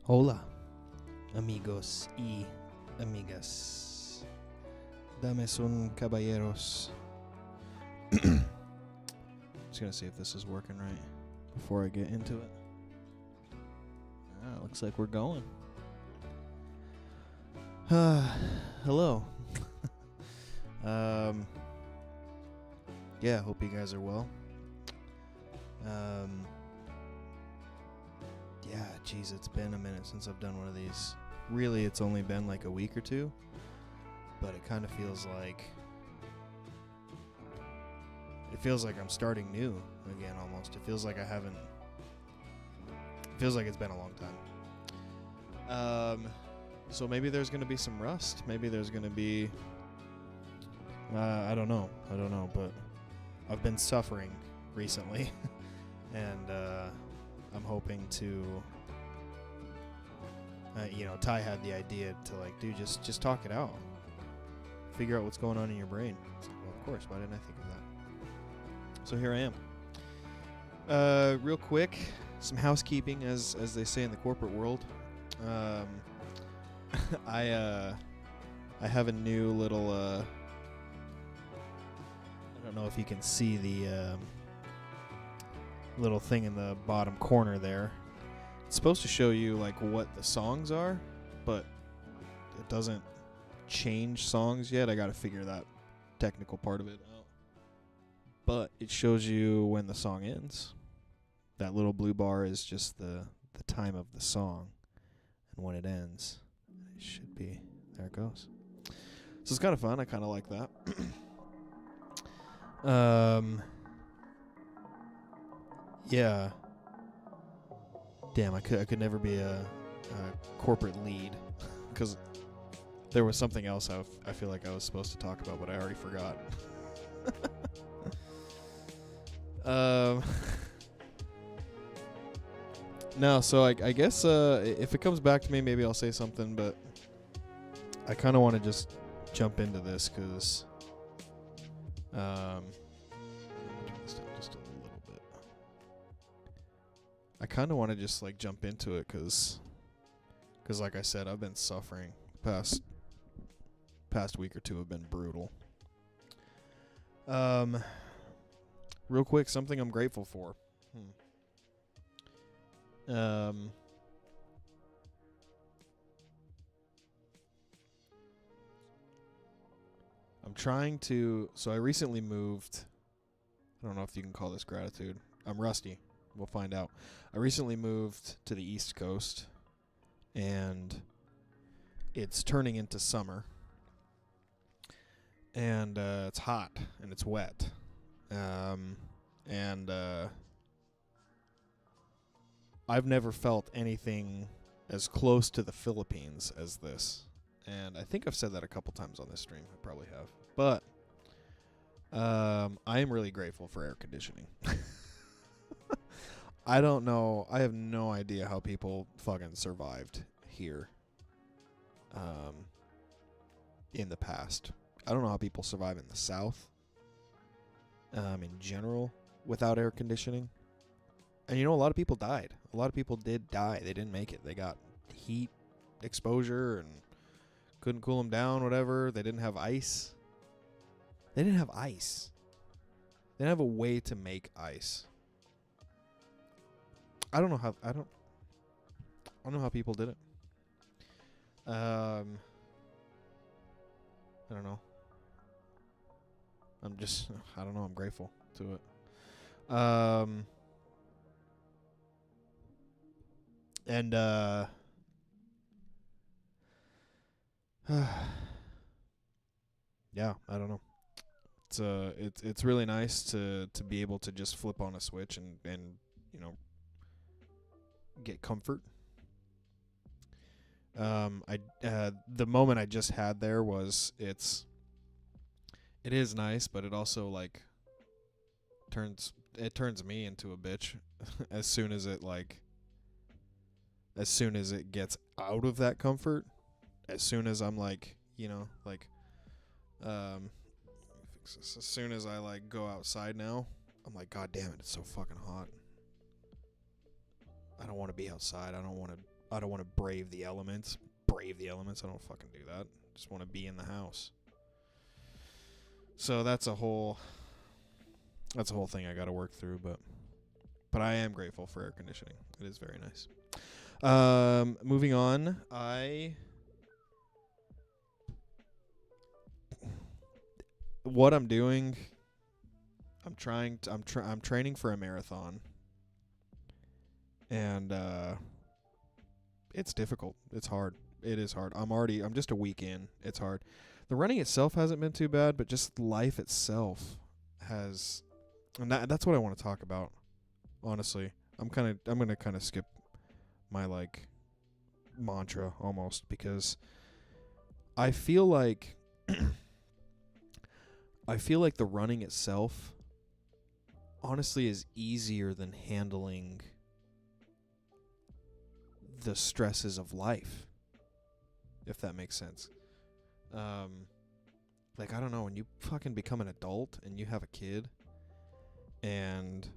Hola, amigos y amigas. Dames un caballeros. Just gonna see if this is working right before I get into it. Looks like we're going. Hello. Yeah, hope you guys are well. Yeah, geez, it's been a minute since I've done one of these. Really, it's only been like a week or two, but it kind of feels like I'm starting new again almost. It feels like it's been a long time. So maybe there's going to be some rust. Maybe there's going to be I don't know, but I've been suffering recently and I'm hoping to Ty had the idea to like, dude, just talk it out. Figure out what's going on in your brain. It's like, well, of course, why didn't I think of that? So here I am. Real quick, some housekeeping, as they say in the corporate world. I have a new little I don't know if you can see the little thing in the bottom corner there. It's supposed to show you like what the songs are, but it doesn't change songs yet. I got to figure that technical part of it out. But it shows you when the song ends. That little blue bar is just the time of the song, and when it ends, it should be there. It goes. So it's kind of fun. I kind of like that. Yeah. Damn, I could never be a corporate lead because there was something else I feel like I was supposed to talk about, but I already forgot. No, so I guess if it comes back to me, maybe I'll say something, but I kind of want to just jump into this because turn this down just a little bit. I kind of want to just like jump into it because like I said, I've been suffering. Past week or two have been brutal. Real quick, something I'm grateful for. I'm trying to. So I recently moved. I don't know if you can call this gratitude. I'm rusty. We'll find out. I recently moved to the East Coast, and it's turning into summer. And it's hot, and it's wet. And I've never felt anything as close to the Philippines as this. And I think I've said that a couple times on this stream. I probably have. But I am really grateful for air conditioning. I don't know. I have no idea how people fucking survived here in the past. I don't know how people survive in the South in general without air conditioning. And a lot of people died. A lot of people did die. They didn't make it. They got heat exposure and couldn't cool them down, whatever. They didn't have ice. They didn't have ice. They didn't have a way to make ice. I don't know how people did it. I don't know. I don't know. I'm grateful to it. And yeah, I don't know. It's really nice to be able to just flip on a switch and get comfort. The moment I just had there was it is nice, but it also like turns me into a bitch as soon as it gets out of that comfort. As soon as I'm like, as soon as I like go outside now, I'm like, God damn it, it's so fucking hot. I don't want to be outside. I don't want I don't want to brave the elements. I don't fucking do that. Just want to be in the house. So that's a whole thing I got to work through, but I am grateful for air conditioning. It is very nice. Moving on, what I'm doing, I'm training for a marathon. And it's difficult. It's hard. It is hard. I'm just a week in. It's hard. The running itself hasn't been too bad, but just life itself has, and that's what I want to talk about. Honestly, I'm going to kind of skip my like mantra almost, because I feel like the running itself honestly is easier than handling the stresses of life, if that makes sense. Like, I don't know, when you fucking become an adult and you have a kid and,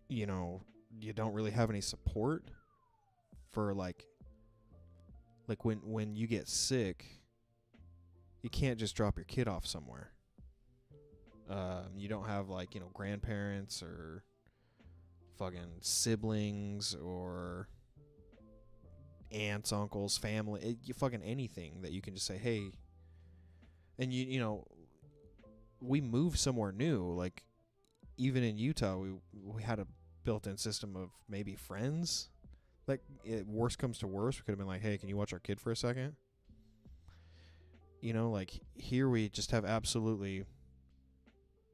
you know, you don't really have any support for like when you get sick, you can't just drop your kid off somewhere. You don't have like, you know, grandparents or fucking siblings or aunts, uncles, family, you fucking anything that you can just say, hey. And you know, we moved somewhere new. Like, even in Utah, we had a built-in system of maybe friends. Like, worst comes to worst, we could have been like, hey, can you watch our kid for a second? You know, like, here we just have absolutely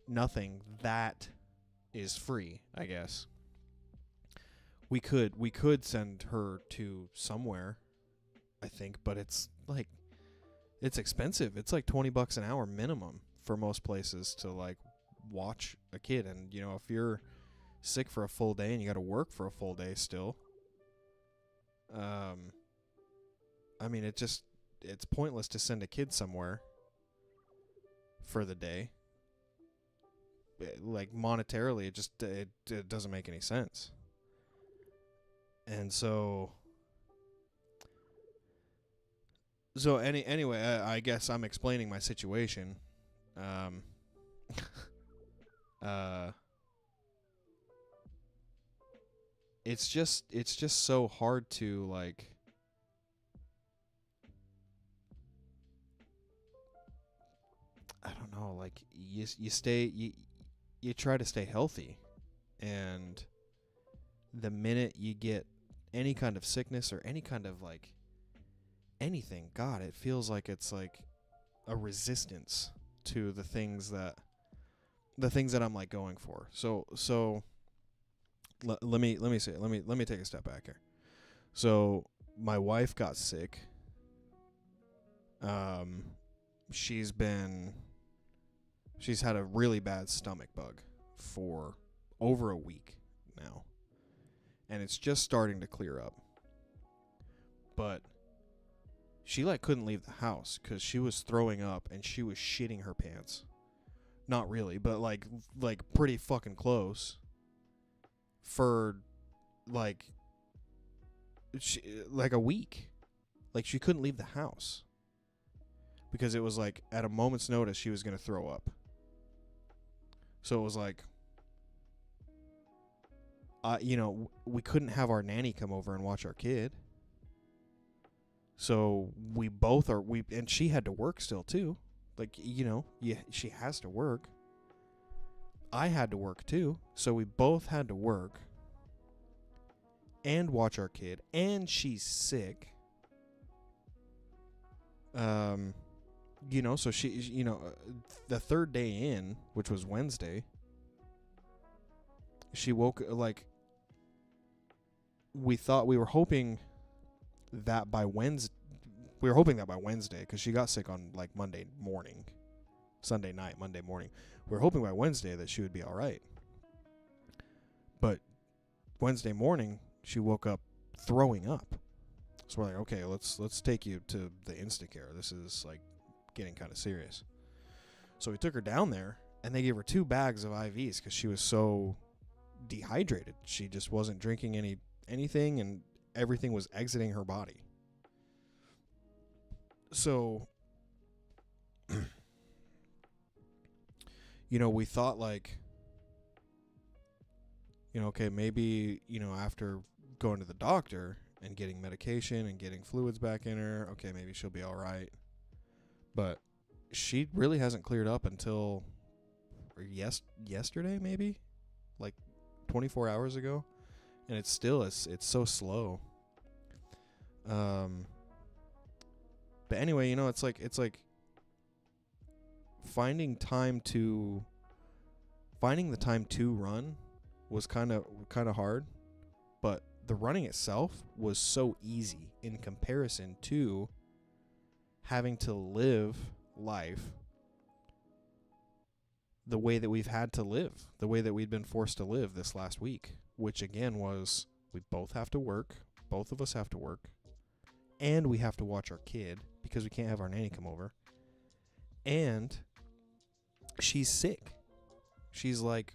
nothing that is free, I guess. We could send her to somewhere, I think, but it's like, it's expensive. It's like $20 an hour minimum for most places to like watch a kid. And you know, if you're sick for a full day and you got to work for a full day still, I mean, it's pointless to send a kid somewhere for the day. Like, monetarily, it doesn't make any sense. And anyway, I guess I'm explaining my situation. It's just so hard to like, I don't know, like you try to stay healthy, and the minute you get any kind of sickness or any kind of like anything, God, it feels like it's like a resistance to the things that I'm like going for. So let me say, let me take a step back here. So my wife got sick. She's had a really bad stomach bug for over a week now. And it's just starting to clear up. But she like couldn't leave the house because she was throwing up and she was shitting her pants. Not really, but like pretty fucking close. For like a week. Like, she couldn't leave the house because it was like at a moment's notice she was going to throw up. So it was like, you know, we couldn't have our nanny come over and watch our kid. So and she had to work still too. Like, you know, she has to work. I had to work too. So we both had to work and watch our kid, and she's sick. You know, so she, you know, the third day in, which was Wednesday, she woke, like, we were hoping that by Wednesday, because she got sick on like Monday morning, Sunday night, Monday morning. We were hoping by Wednesday that she would be all right. But Wednesday morning, she woke up throwing up. So we're like, okay, let's take you to the Instacare. This is like getting kind of serious. So we took her down there, and they gave her 2 bags of IVs because she was so dehydrated. She just wasn't drinking anything, and everything was exiting her body. So, we thought like, okay, maybe, after going to the doctor and getting medication and getting fluids back in her, okay, maybe she'll be all right. But she really hasn't cleared up until yesterday, maybe, like 24 hours ago, and it's so slow. But anyway, it's like finding the time to run was kind of hard, but the running itself was so easy in comparison to having to live life the way that we've had to live, the way that we'd been forced to live this last week, which again was we both have to work, both of us have to work, and we have to watch our kid because we can't have our nanny come over, and she's sick. She's like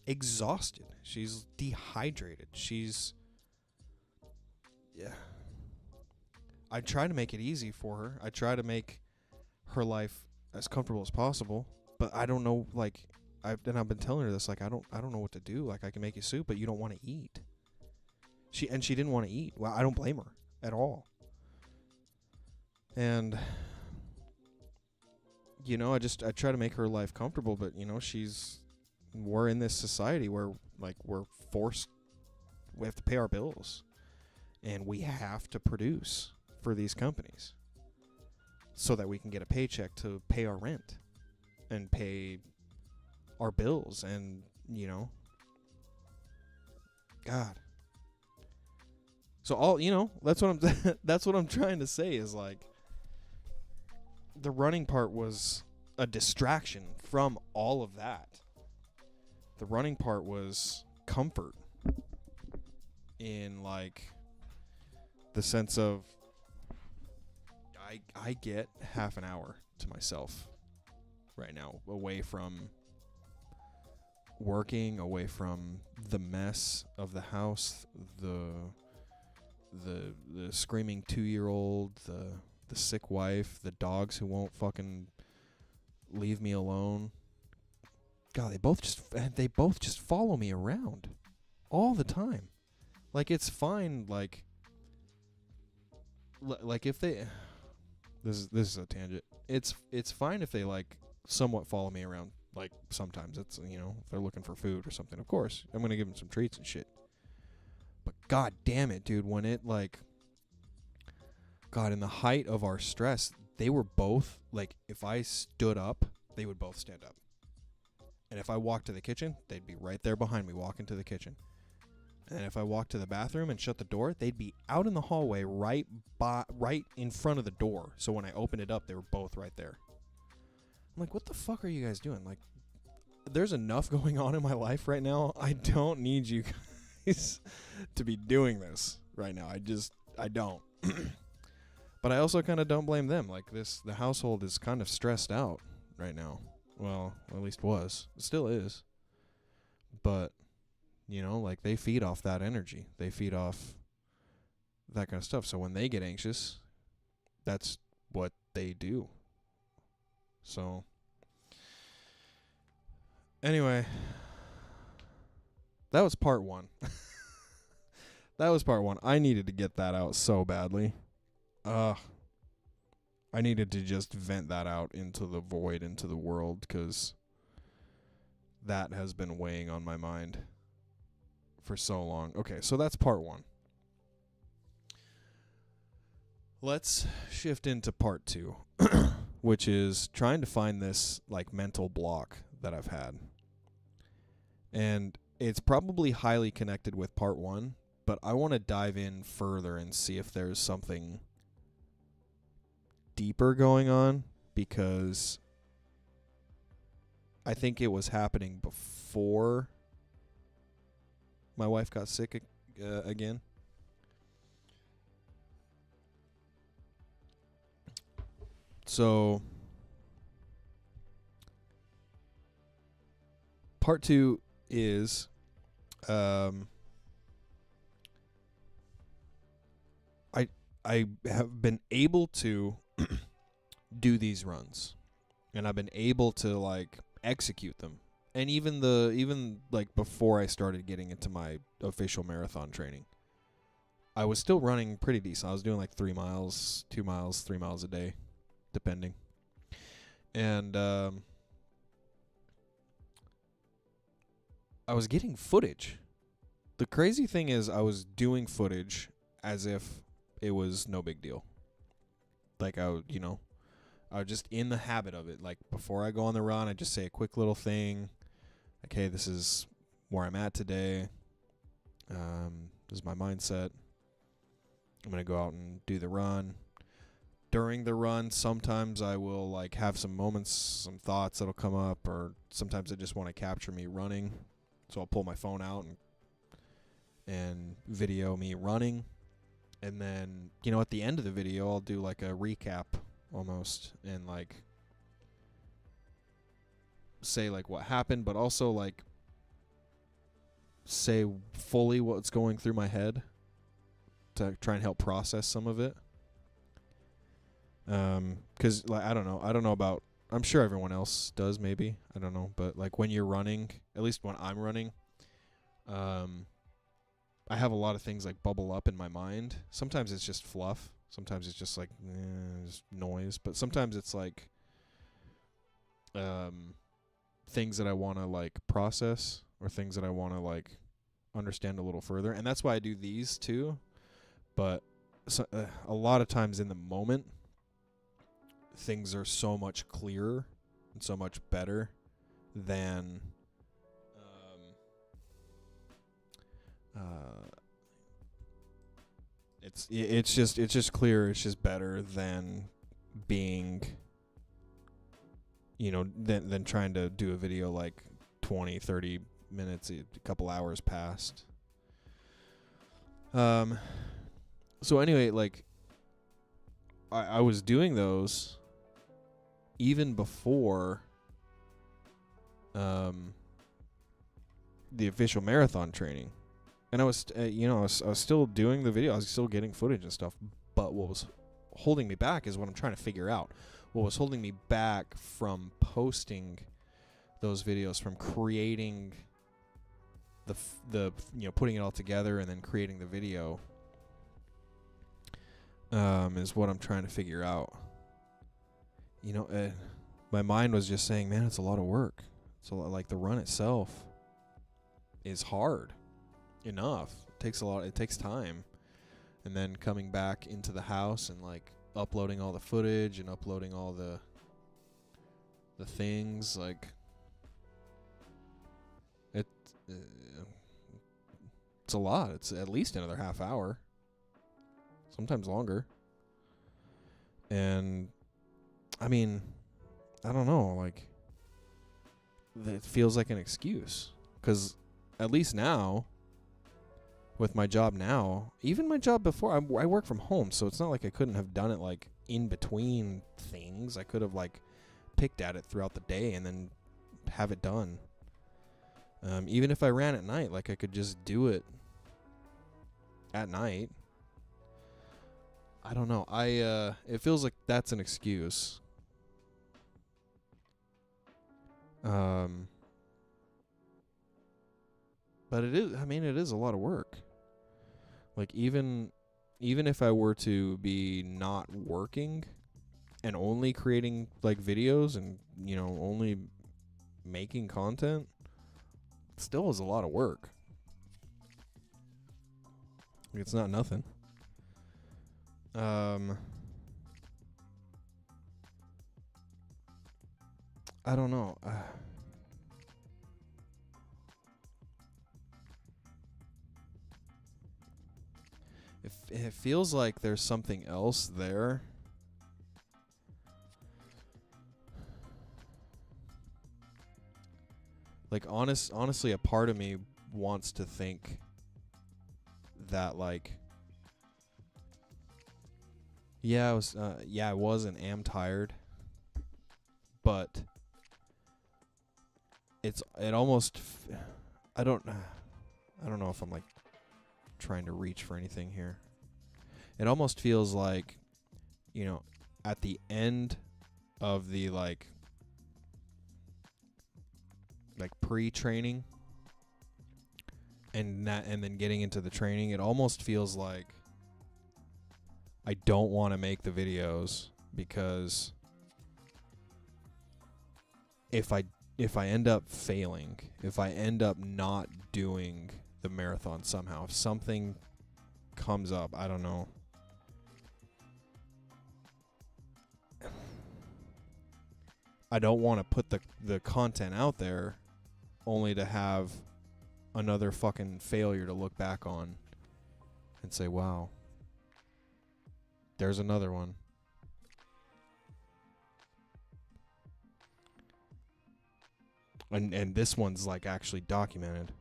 exhausted. She's dehydrated. I try to make it easy for her. I try to make her life as comfortable as possible, but I don't know, like, I've been telling her this, like, I don't know what to do. Like, I can make you soup, but you don't want to eat. She didn't want to eat. Well, I don't blame her at all. And I try to make her life comfortable, but we're in this society where, like, we're forced, we have to pay our bills, and we have to produce for these companies so that we can get a paycheck to pay our rent and pay our bills, and God. So that's what I'm that's what I'm trying to say is, like, the running part was a distraction from all of that. The running part was comfort in, like, the sense of I get half an hour to myself right now, away from working, away from the mess of the house, the screaming 2-year-old, the sick wife, the dogs who won't fucking leave me alone. God, they both just follow me around all the time. Like, it's fine, like if they this is a tangent. It's fine if they, like, somewhat follow me around. Like, sometimes it's, if they're looking for food or something, of course I'm going to give them some treats and shit. But god damn it, dude, when it, like, God, in the height of our stress, they were both, like, if I stood up, they would both stand up. And if I walked to the kitchen, they'd be right there behind me walking to the kitchen. And if I walked to the bathroom and shut the door, they'd be out in the hallway right in front of the door. So when I opened it up, they were both right there. I'm like, what the fuck are you guys doing? Like, there's enough going on in my life right now. I don't need you guys to be doing this right now. I don't. But I also kind of don't blame them. Like, the household is kind of stressed out right now. Well, at least was. It still is. But, like, they feed off that energy. They feed off that kind of stuff. So when they get anxious, that's what they do. So, anyway, that was part one. That was part one. I needed to get that out so badly. I needed to just vent that out into the void, into the world, because that has been weighing on my mind for so long. Okay, so that's part one. Let's shift into part two, which is trying to find this, like, mental block that I've had. And it's probably highly connected with part one, but I want to dive in further and see if there's something deeper going on, because I think it was happening before my wife got sick again. So, part two is I have been able to do these runs, and I've been able to like execute them. And even like before I started getting into my official marathon training, I was still running pretty decent. I was doing like 3 miles, 2 miles, 3 miles a day, depending. And I was getting footage. The crazy thing is I was doing footage as if it was no big deal. Like I was just in the habit of it. Like before I go on the run, I just say a quick little thing. Like, hey, this is where I'm at today. This is my mindset. I'm going to go out and do the run. During the run, sometimes I will like have some moments, some thoughts that'll come up, or sometimes I just want to capture me running. So I'll pull my phone out and video me running. And then, at the end of the video, I'll do like a recap almost and like say like what happened, but also like say fully what's going through my head to try and help process some of it. 'Cause like I don't know about, I'm sure everyone else does, maybe, I don't know, but like when you're running, at least when I'm running, I have a lot of things like bubble up in my mind. Sometimes it's just fluff. Sometimes it's just like just noise. But sometimes it's like things that I want to like process, or things that I want to like understand a little further. And that's why I do these too. But a lot of times in the moment, things are so much clearer and so much better than it's just clear. It's just better than being, than trying to do a video like 20, 30 minutes, a couple hours past. So anyway, like I was doing those even before the official marathon training. And I was, I was still doing the video. I was still getting footage and stuff. But what was holding me back is what I'm trying to figure out. What was holding me back from posting those videos, from creating the putting it all together and then creating the video, is what I'm trying to figure out. My mind was just saying, man, it's a lot of work. So like the run itself is hard enough. It takes time. And then coming back into the house and like uploading all the footage and uploading all the things, like it's a lot. It's at least another half hour, sometimes longer. And I mean, I don't know, like it feels like an excuse, because at least now, with my job now, even my job before, I work from home, so it's not like I couldn't have done it like in between things. I could have like picked at it throughout the day and then have it done. Even if I ran at night, like I could just do it at night. I don't know. It feels like that's an excuse. But it is a lot of work. Like even if I were to be not working and only creating like videos and, only making content, it still is a lot of work. It's not nothing. I don't know. It feels like there's something else there. Like honestly, a part of me wants to think that like, I was and am tired, but it almost I don't know if I'm like trying to reach for anything here. it almost feels like, you know, at the end of the like pre-training and then getting into the training, it almost feels like I don't want to make the videos, because if I end up failing, if I end up not doing the marathon somehow, if something comes up, I don't know. I don't want to put the content out there only to have another fucking failure to look back on and say, wow, there's another one. And this one's like actually documented.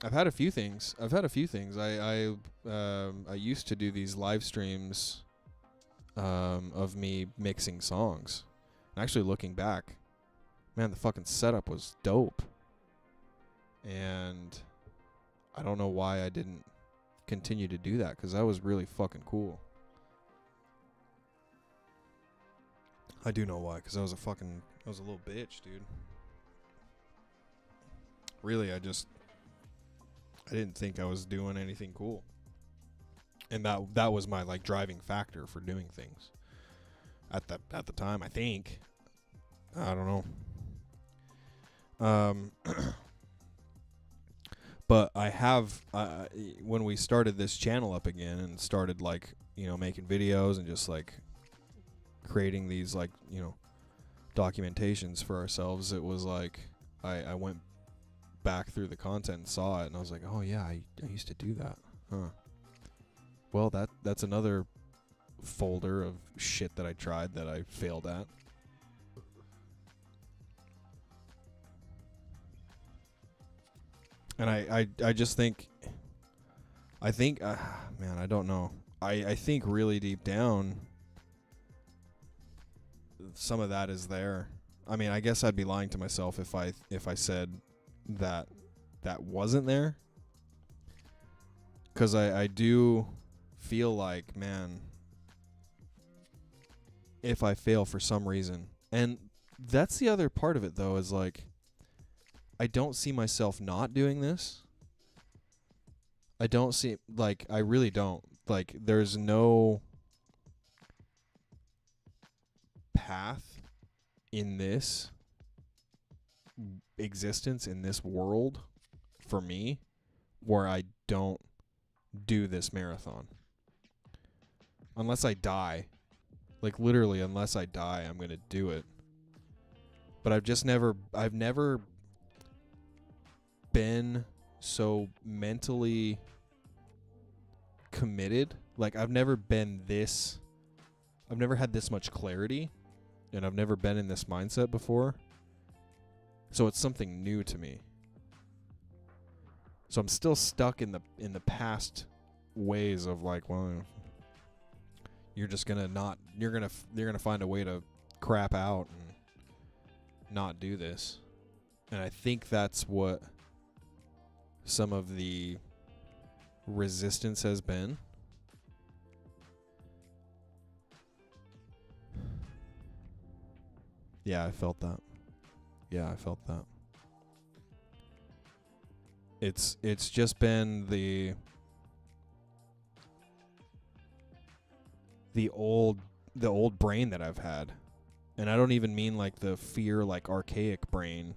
I've had a few things. I used to do these live streams of me mixing songs. Actually, looking back, man, the fucking setup was dope. And I don't know why I didn't continue to do that, because that was really fucking cool. I do know why, because I was a little bitch, dude. Really, I didn't think I was doing anything cool. And that was my like driving factor for doing things at the time, I think. I don't know. But I have when we started this channel up again and started like, you know, making videos and just like creating these like, you know, documentations for ourselves, it was like I went back through the content and saw it, and I was like, oh yeah, I used to do that. Huh. Well, that's another folder of shit that I tried that I failed at. And I just think, man, I don't know. I think really deep down, some of that is there. I mean, I guess I'd be lying to myself if I said that wasn't there. 'Cause I do feel like, man, if I fail for some reason, and that's the other part of it though, is like, I don't see myself not doing this. I don't see, like, I really don't. Like, there's no path in this existence, in this world, for me, where I don't do this marathon. Unless I die. Like, literally, unless I die, I'm going to do it. But I've never been so mentally committed. Like, I've never had this much clarity, and I've never been in this mindset before. So it's something new to me. So I'm still stuck in the past ways of like, well, you're just gonna you're gonna find a way to crap out and not do this. And I think that's what some of the resistance has been. Yeah, I felt that. It's just been the old brain that I've had. And I don't even mean like the fear, like archaic brain.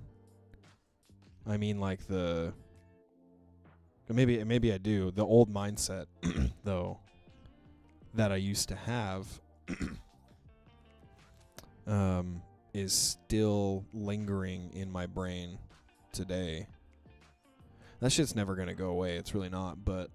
I mean like maybe I do. The old mindset though that I used to have is still lingering in my brain today. That shit's never going to go away. It's really not, but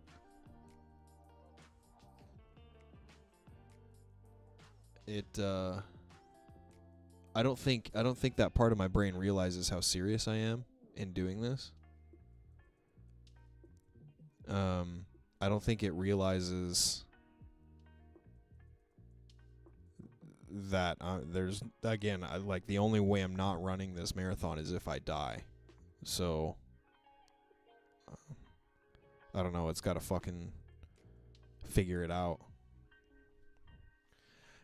I don't think that part of my brain realizes how serious I am in doing this. I don't think it realizes that there's, again, like, the only way I'm not running this marathon is if I die. So I don't know. It's got to fucking figure it out.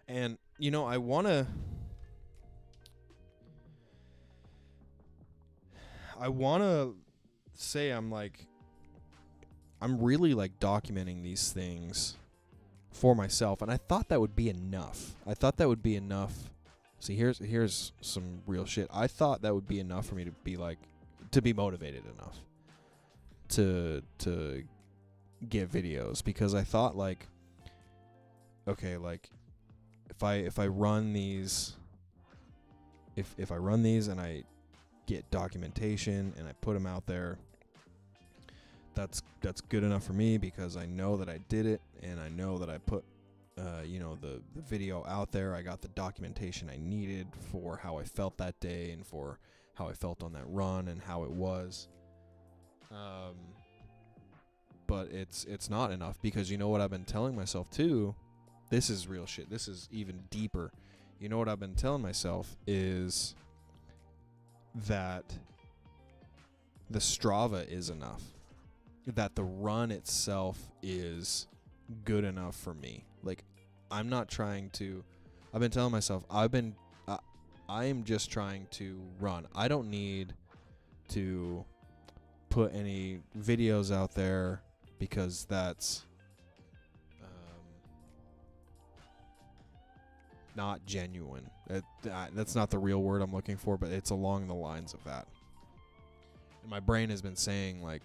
And, you know, I want to say I'm really like documenting these things for myself, and I thought that would be enough. See, here's some real shit. I thought that would be enough for me to be motivated enough to get videos, because I thought like, okay, like if I run these and I get documentation and I put them out there, that's good enough for me, because I know that I did it, and I know that I put the video out there. I got the documentation I needed for how I felt that day and for how I felt on that run and how it was. But it's not enough, because you know what I've been telling myself too? This is real shit. This is even deeper. You know what I've been telling myself is that the Strava is enough. That the run itself is good enough for me. Like, I'm not trying to... I've been telling myself, I am just trying to run. I don't need to put any videos out there, because that's not genuine. That's not the real word I'm looking for, but it's along the lines of that. And my brain has been saying, like,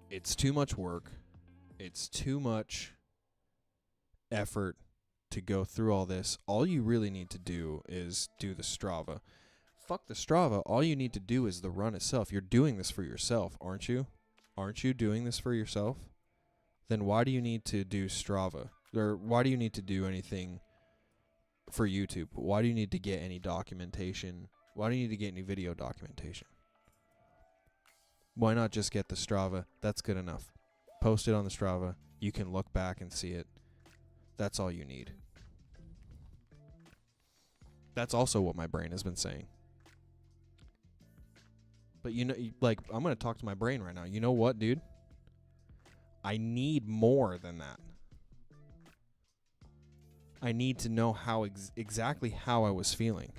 it's too much work. It's too much effort to go through all this. All you really need to do is do the Strava. Fuck the Strava. All you need to do is the run itself. You're doing this for yourself, aren't you? Aren't you doing this for yourself? Then why do you need to do Strava? Or why do you need to do anything for YouTube? Why do you need to get any documentation? Why do you need to get any video documentation? Why not just get the Strava? That's good enough. Post it on the Strava. You can look back and see it. That's all you need. That's also what my brain has been saying. But you know, like, I'm going to talk to my brain right now. You know what, dude? I need more than that. I need to know how exactly how I was feeling.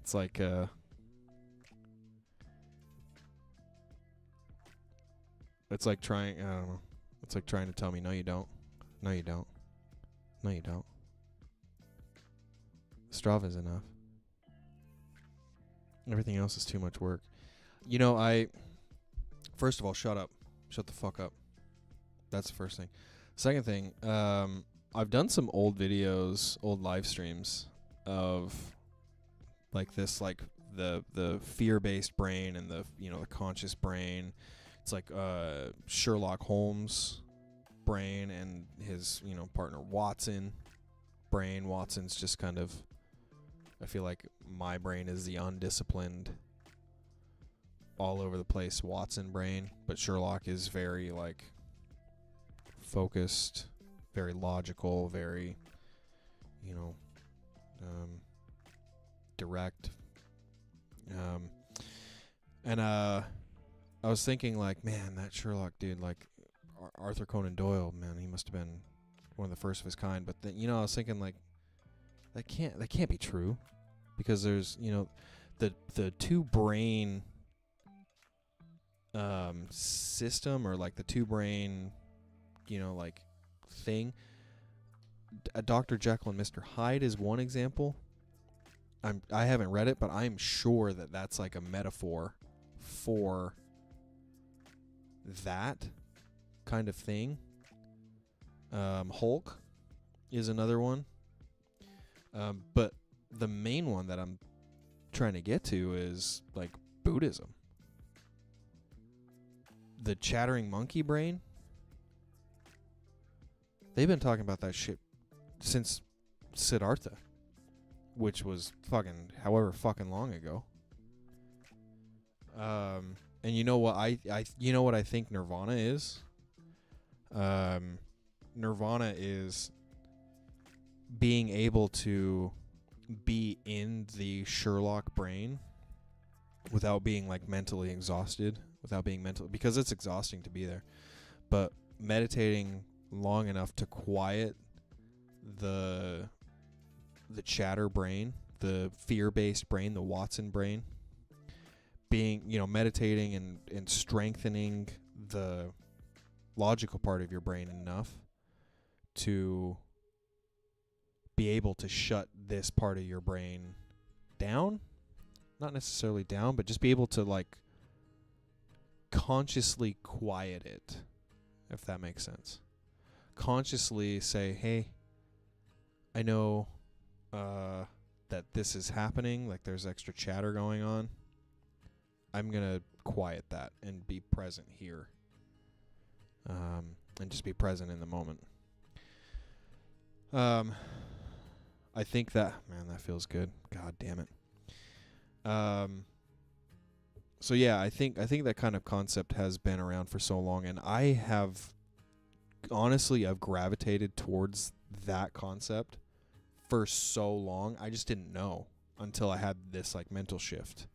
It's like it's like trying, I don't know. It's like trying to tell me, no you don't. No you don't. No you don't. Strava's enough. Everything else is too much work. You know, first of all, shut up. Shut the fuck up. That's the first thing. Second thing, I've done some old videos, old live streams of like this, like the fear-based brain and the conscious brain. It's like Sherlock Holmes brain and his partner Watson brain. Watson's just kind of, I feel like my brain is the undisciplined, all over the place Watson brain, but Sherlock is very like focused, very logical, very direct. And I was thinking, like, man, that Sherlock dude, like Arthur Conan Doyle, man, he must have been one of the first of his kind. But then, I was thinking, like, that can't be true, because there's the two brain system, or like the two brain like thing. Dr. Jekyll and Mr. Hyde is one example. I haven't read it, but I'm sure that that's like a metaphor for that kind of thing. Hulk is another one. But the main one that I'm trying to get to is like Buddhism. The chattering monkey brain. They've been talking about that shit since Siddhartha, which was fucking however fucking long ago. And you know what I think Nirvana is? nirvana is being able to be in the Sherlock brain without being like mentally exhausted, because it's exhausting to be there. But meditating long enough to quiet the chatter brain, the fear-based brain, the Watson brain, being, meditating and strengthening the logical part of your brain enough to be able to shut this part of your brain down. Not necessarily down, but just be able to like consciously quiet it, if that makes sense. Consciously say, hey, I know that this is happening, like there's extra chatter going on. I'm going to quiet that and be present here. And just be present in the moment. I think that, man, that feels good. God damn it. So yeah, I think that kind of concept has been around for so long, and I've gravitated towards that concept for so long. I just didn't know until I had this like mental shift.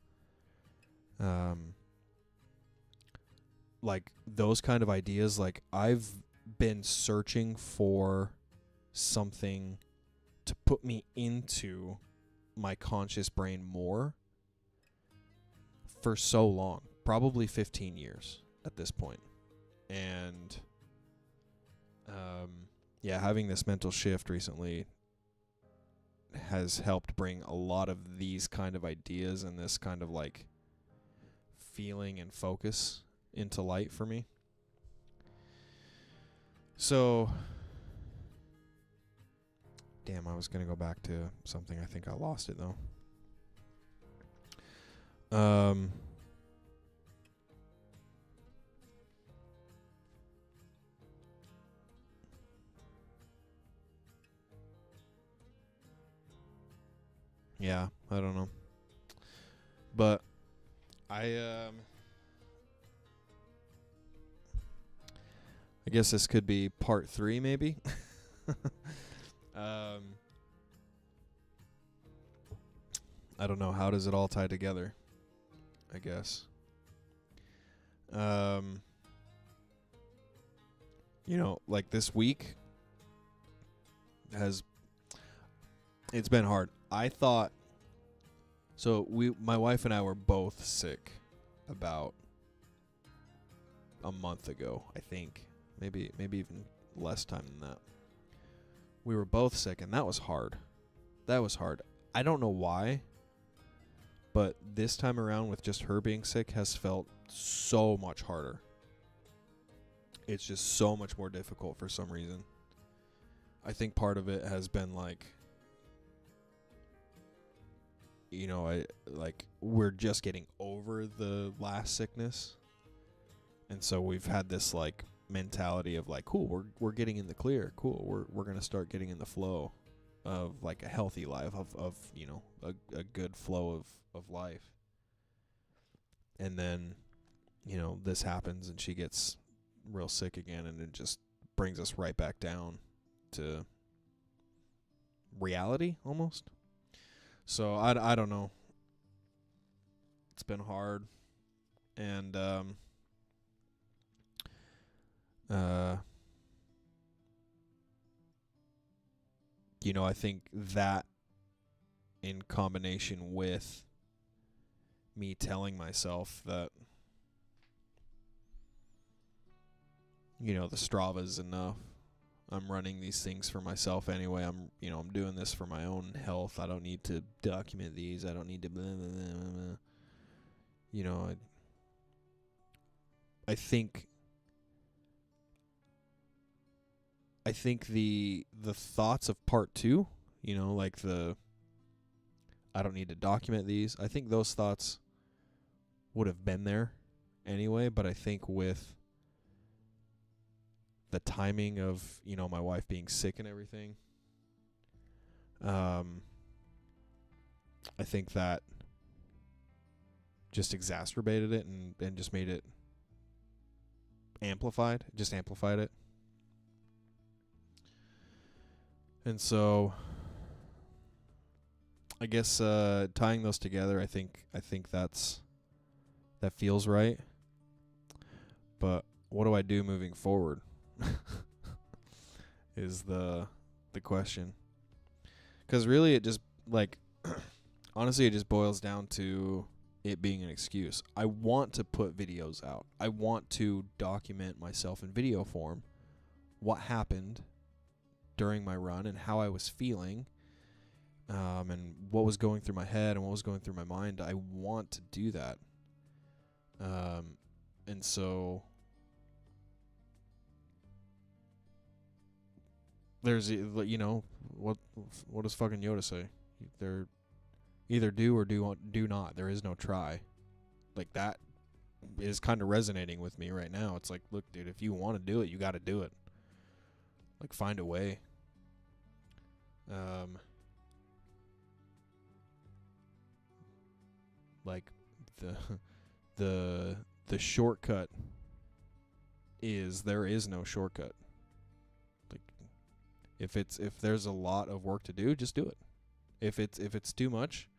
Like those kind of ideas, like I've been searching for something to put me into my conscious brain more for so long, probably 15 years at this point. And having this mental shift recently has helped bring a lot of these kind of ideas and this kind of like feeling and focus into light for me. So, damn, I was going to go back to something. I think I lost it though. Yeah, I don't know. But I guess this could be part 3 maybe. I don't know, how does it all tie together? I guess. Like this week it's been hard. I thought, my wife and I were both sick about a month ago, I think. Maybe even less time than that. We were both sick, and that was hard. I don't know why, but this time around with just her being sick has felt so much harder. It's just so much more difficult for some reason. I think part of it has been like, we're just getting over the last sickness. And so we've had this like mentality of like, cool, we're getting in the clear. Cool. We're going to start getting in the flow of like a healthy life, of a good flow of life. And then, this happens and she gets real sick again, and it just brings us right back down to reality almost. So I don't know. It's been hard. And I think that in combination with me telling myself that the Strava's enough. I'm running these things for myself anyway. I'm doing this for my own health. I don't need to document these. I don't need to blah, blah, blah, blah. I think the thoughts of part 2, like I don't need to document these. I think those thoughts would have been there anyway, but I think with the timing of, my wife being sick and everything, I think that just exacerbated it and just made it amplified it. And so I guess tying those together, I think that feels right. But what do I do moving forward? Is the question. Cuz really it just like honestly it just boils down to it being an excuse. I want to put videos out. I want to document myself in video form. What happened during my run and how I was feeling, and what was going through my head and what was going through my mind. I want to do that. And so there's, you know, what does fucking Yoda say? There, either do or do not. There is no try. Like, that is kind of resonating with me right now. It's like, look, dude, if you want to do it, you got to do it. Like, find a way. Like the shortcut is there is no shortcut. Like, if there's a lot of work to do, just do it. If it's too much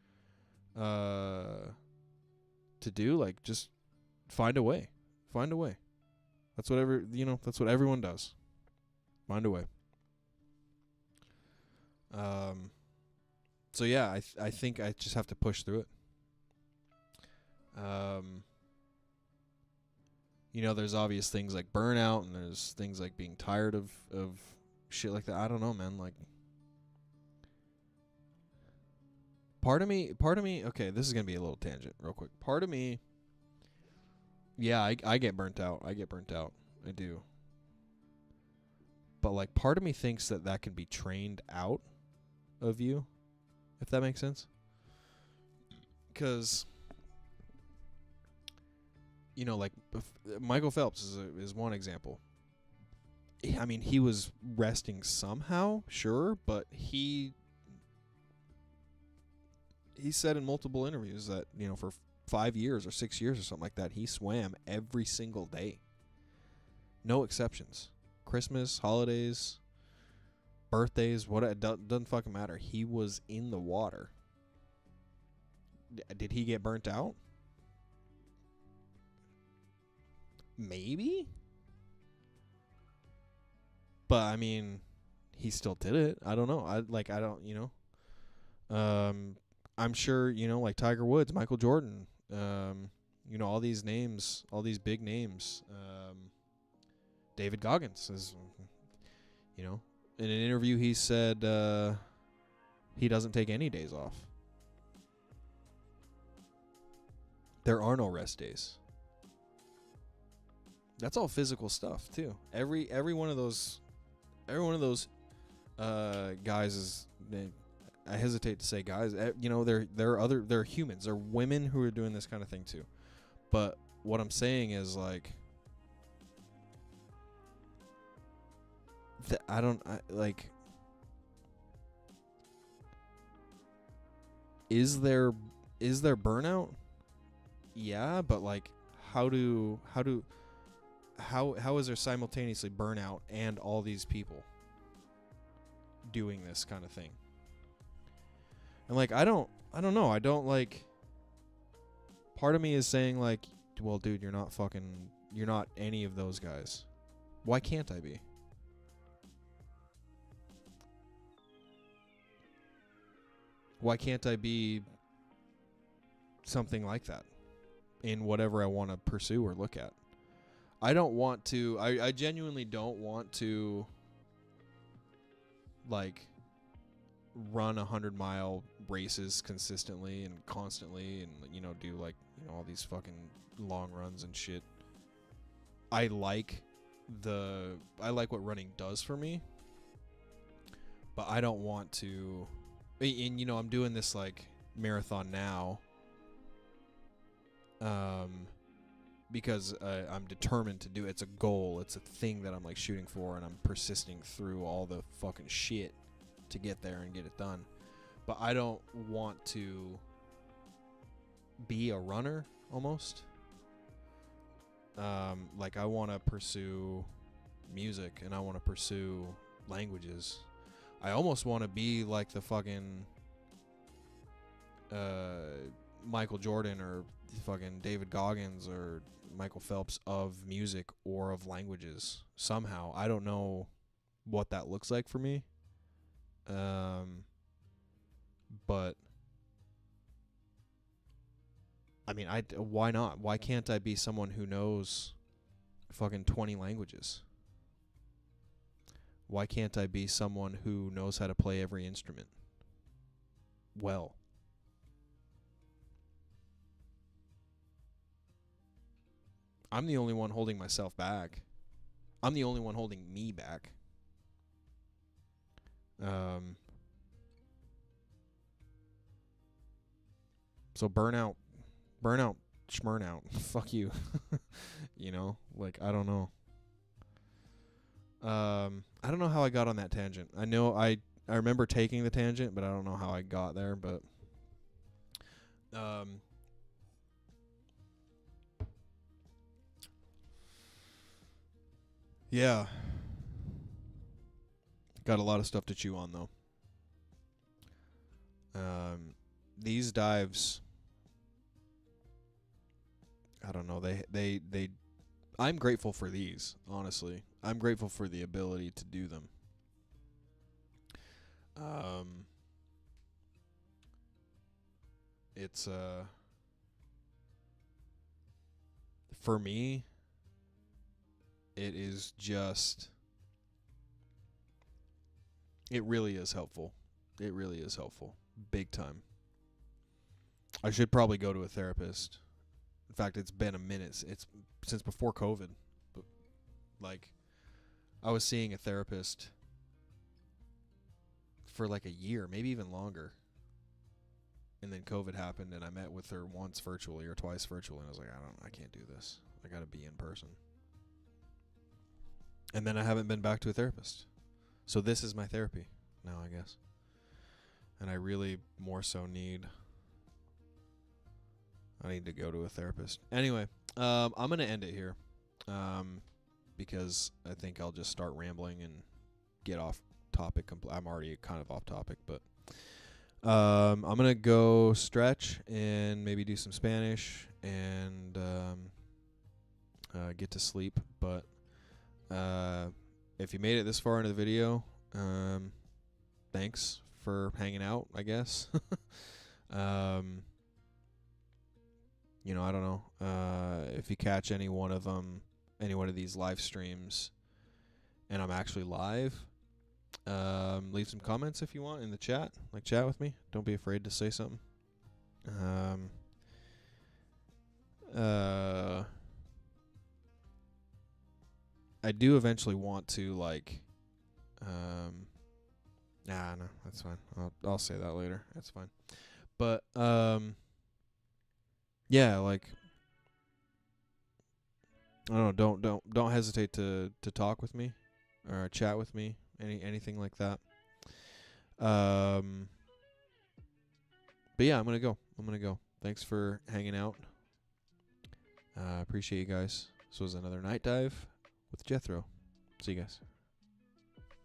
to do, like, just find a way. Find a way. That's that's what everyone does. Find a way. So yeah, I think I just have to push through it. You know, there's obvious things like burnout, and there's things like being tired of shit like that. I don't know, man. Like, part of me, okay, this is going to be a little tangent real quick. Part of me, yeah, I get burnt out. I do. But, like, part of me thinks that can be trained out of you, if that makes sense. Because, you know, like, Michael Phelps is one example. I mean, he was resting somehow, sure, but he said in multiple interviews that, you know, for 5 years or 6 years or something like that, he swam every single day. No exceptions. Christmas, holidays, birthdays, it doesn't fucking matter. He was in the water. Did he get burnt out? Maybe. But I mean, he still did it. I don't know. I'm sure, you know, like Tiger Woods, Michael Jordan, you know, all these names, all these big names. David Goggins is, you know, in an interview he said he doesn't take any days off. There are no rest days. That's all physical stuff too. Every one of those guys is, I hesitate to say guys, you know, they're humans. They're women who are doing this kind of thing too. But what I'm saying is, like, is there burnout? Yeah, but, like, how is there simultaneously burnout and all these people doing this kind of thing? And, like, I don't know. I don't, like, part of me is saying, like, well, dude, you're not any of those guys. Why can't I be? Why can't I be something like that in whatever I want to pursue or look at? I don't want to, I genuinely don't want to, like, run 100-mile races consistently and constantly and, you know, do, like, you know, all these fucking long runs and shit. I like what running does for me, but I don't want to, and, you know, I'm doing this, like, marathon now, because I'm determined to do it. It's a goal. It's a thing that I'm, like, shooting for, and I'm persisting through all the fucking shit to get there and get it done. But I don't want to be a runner, almost. Like, I want to pursue music, and I want to pursue languages. I almost want to be like the fucking Michael Jordan or fucking David Goggins or Michael Phelps of music or of languages somehow. I don't know what that looks like for me. But I mean, why not? Why can't I be someone who knows fucking 20 languages? Why can't I be someone who knows how to play every instrument well? I'm the only one holding myself back. I'm the only one holding me back. So burnout, schmurnout. Fuck you. You know, like, I don't know. I don't know how I got on that tangent. I know I remember taking the tangent, but I don't know how I got there. But yeah, got a lot of stuff to chew on though. These dives, I don't know. They I'm grateful for these, honestly. I'm grateful for the ability to do them. It's for me, it is just, it really is helpful. It really is helpful. Big time. I should probably go to a therapist. In fact, it's been a minute. It's since before COVID. But, like, I was seeing a therapist for like a year, maybe even longer. And then COVID happened, and I met with her once virtually or twice virtually, and I was like, I can't do this. I got to be in person. And then I haven't been back to a therapist. So this is my therapy now, I guess. And I really more so need to go to a therapist. Anyway, I'm going to end it here because I think I'll just start rambling and get off topic. I'm already kind of off topic, but I'm going to go stretch and maybe do some Spanish and get to sleep. But if you made it this far into the video, thanks for hanging out, I guess. You know, I don't know. If you catch any one of these live streams, and I'm actually live, leave some comments if you want in the chat. Like, chat with me. Don't be afraid to say something. I do eventually want to, like, no, that's fine. I'll say that later. That's fine. But yeah, like, I don't know, don't hesitate to talk with me or chat with me, anything like that. But yeah, I'm gonna go. Thanks for hanging out. Appreciate you guys. This was another night dive with Jetthro. See you guys.